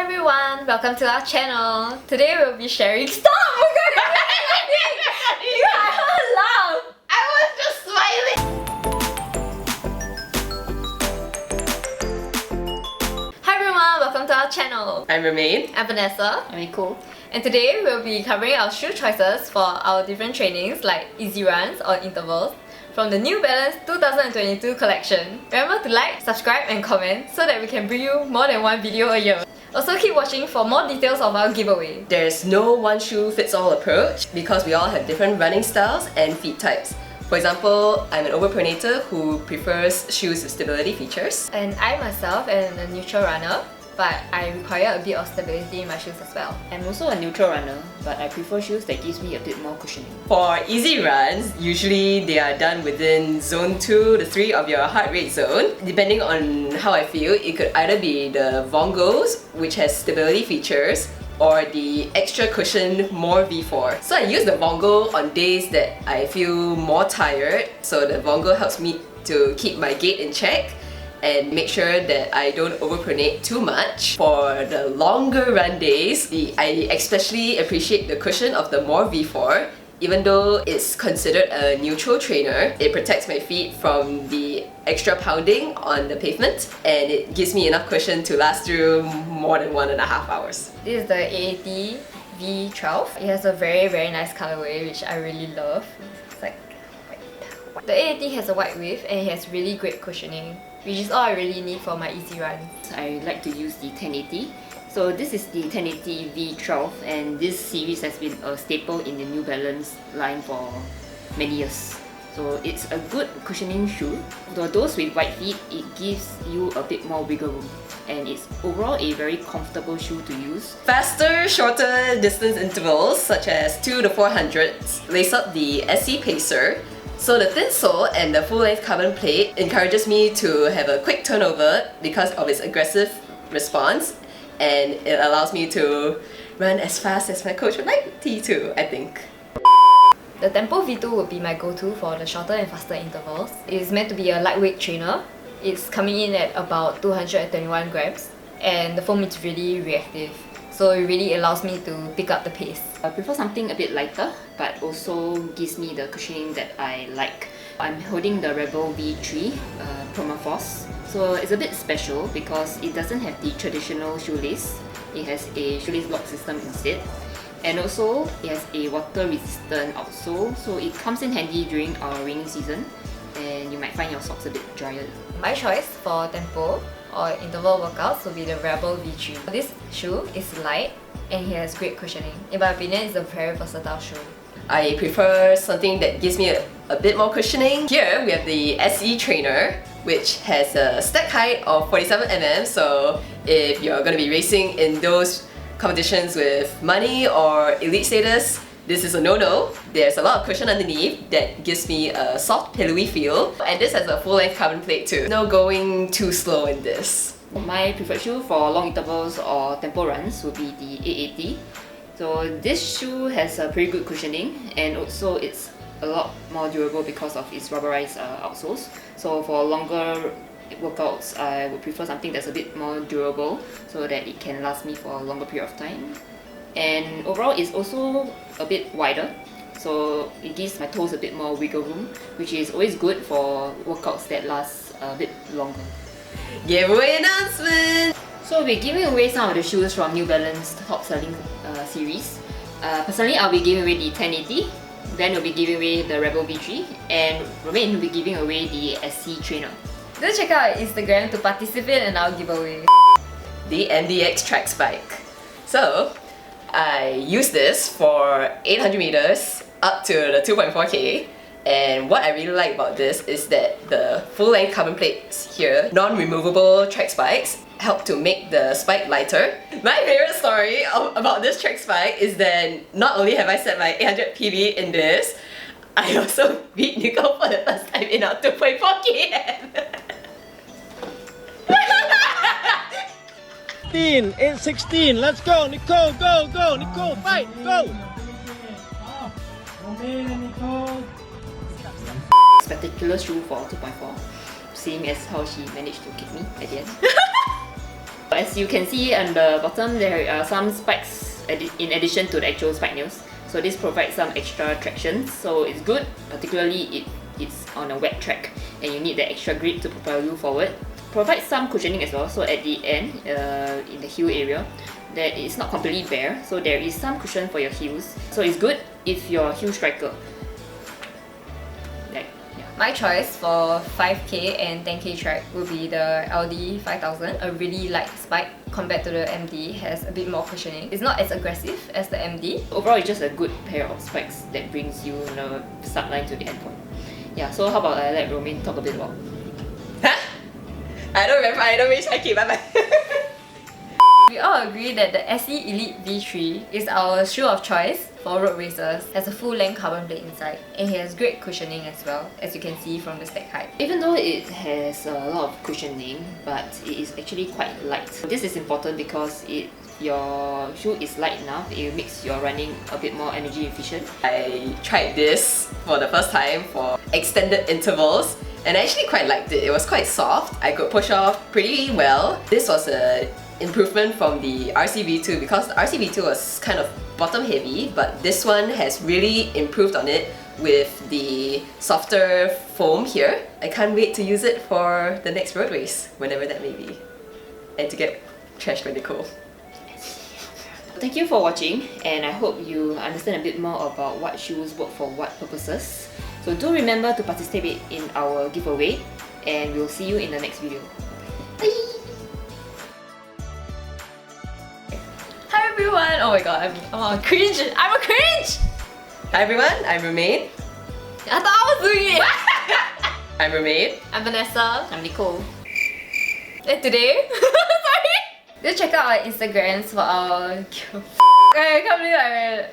everyone, welcome to our channel. Today we'll be sharing. Stop! Oh my god, you can't laugh. I was just smiling. Hi everyone, welcome to our channel. I'm R.V.N. I'm Vanessa. I'm Nicole. And today we'll be covering our shoe choices for our different trainings like easy runs or intervals from the New Balance 2022 collection. Remember to like, subscribe and comment so that we can bring you more than one video a year. Also keep watching for more details of our giveaway. There's no one shoe fits all approach because we all have different running styles and feet types. For example, I'm an overpronator who prefers shoes with stability features. And I myself am a neutral runner, but I require a bit of stability in my shoes as well. I'm also a neutral runner, but I prefer shoes that gives me a bit more cushioning. For easy runs, usually they are done within zone 2 to 3 of your heart rate zone. Depending on how I feel, it could either be the Vongos, which has stability features, or the extra cushion More V4. So I use the Vongo on days that I feel more tired, so the Vongo helps me to keep my gait in check and make sure that I don't overpronate too much. For the longer run days, I especially appreciate the cushion of the More V4. Even though it's considered a neutral trainer, it protects my feet from the extra pounding on the pavement and it gives me enough cushion to last through more than 1.5 hours. This is the AAT V12. It has a very nice colorway which I really love. It's like white. The AAT has a white width and it has really great cushioning, which is all I really need for my easy run. I like to use the 1080. So this is the 1080 V12 and this series has been a staple in the New Balance line for many years. So it's a good cushioning shoe. For those with wide feet, it gives you a bit more wiggle room and it's overall a very comfortable shoe to use. Faster, shorter distance intervals such as 2 to 400s lace up the SC Pacer. So the thin sole and the full-length carbon plate encourages me to have a quick turnover because of its aggressive response, and it allows me to run as fast as my coach would like me to, I think. The Tempo V2 would be my go-to for the shorter and faster intervals. It is meant to be a lightweight trainer. It's coming in at about 221 grams and the foam is really reactive. So it really allows me to pick up the pace. I prefer something a bit lighter but also gives me the cushioning that I like. I'm holding the Rebel V3 Permafrost. So it's a bit special because it doesn't have the traditional shoelace. It has a shoelace lock system instead. And also it has a water resistant outsole, so it comes in handy during our rainy season and you might find your socks a bit drier. My choice for tempo or interval workouts will be the Rebel V3. This shoe is light and it has great cushioning. In my opinion, it's a very versatile shoe. I prefer something that gives me a bit more cushioning. Here we have the SE Trainer, which has a stack height of 47mm, so if you're going to be racing in those competitions with money or elite status, this is a no-no. There's a lot of cushion underneath that gives me a soft, pillowy feel, and this has a full-length carbon plate too. No going too slow in this. My preferred shoe for long intervals or tempo runs would be the AAT. So this shoe has a pretty good cushioning and also it's a lot more durable because of its rubberized outsoles. So for longer workouts, I would prefer something that's a bit more durable so that it can last me for a longer period of time. And overall, it's also a bit wider, so it gives my toes a bit more wiggle room, which is always good for workouts that last a bit longer. Giveaway announcement! So we're giving away some of the shoes from New Balance top selling series. Personally, I'll be giving away the 1080, then we'll be giving away the Rebel V3, and R.V.N will be giving away the SC Trainer. Do check out our Instagram to participate in our giveaway. The MDX track spike. So, I use this for 800 meters up to the 2.4k, and what I really like about this is that the full-length carbon plates here, non-removable track spikes, help to make the spike lighter. My favorite story about this track spike is that not only have I set my 800 PB in this, I also beat Nicole for the first time in our 2.4k. 8:16, let's go, Nicole, go, Nicole, fight, go! Spectacular shoe for 2.4, seeing as how she managed to kick me at the end. as you can see on the bottom, there are some spikes in addition to the actual spike nails. So this provides some extra traction, so it's good, particularly it's on a wet track and you need that extra grip to propel you forward. Provides some cushioning as well, so at the end, in the heel area, that it's not completely bare, so there is some cushion for your heels. So it's good if you're a heel striker. My choice for 5k and 10k track will be the LD 5000. A really light spike compared to the MD, has a bit more cushioning. It's not as aggressive as the MD. Overall, it's just a good pair of spikes that brings you the start line to the end point. Yeah, so how about I let Romain talk a bit about? Huh? I don't remember. I don't wish. Okay, bye bye. We all agree that the SE Elite V3 is our shoe of choice for road racers. It has a full-length carbon plate inside and it has great cushioning as well, as you can see from the stack height. Even though it has a lot of cushioning, but it is actually quite light. This is important because your shoe is light enough, it makes your running a bit more energy efficient. I tried this for the first time for extended intervals and I actually quite liked it. It was quite soft. I could push off pretty well. This was a improvement from the RCV2 because the RCV2 was kind of bottom heavy, but this one has really improved on it with the softer foam here. I can't wait to use it for the next road race, whenever that may be, and to get trashed when they cool. Thank you for watching, and I hope you understand a bit more about what shoes work for what purposes. So do remember to participate in our giveaway, and we'll see you in the next video. Bye! Hi everyone! Oh my god, I'm a cringe! I'm a cringe! Hi everyone, I'm Romain. I thought I was doing it! I'm Romain. I'm Vanessa. I'm Nicole. And today, sorry! Do check out our Instagrams for our... I can't believe I read it.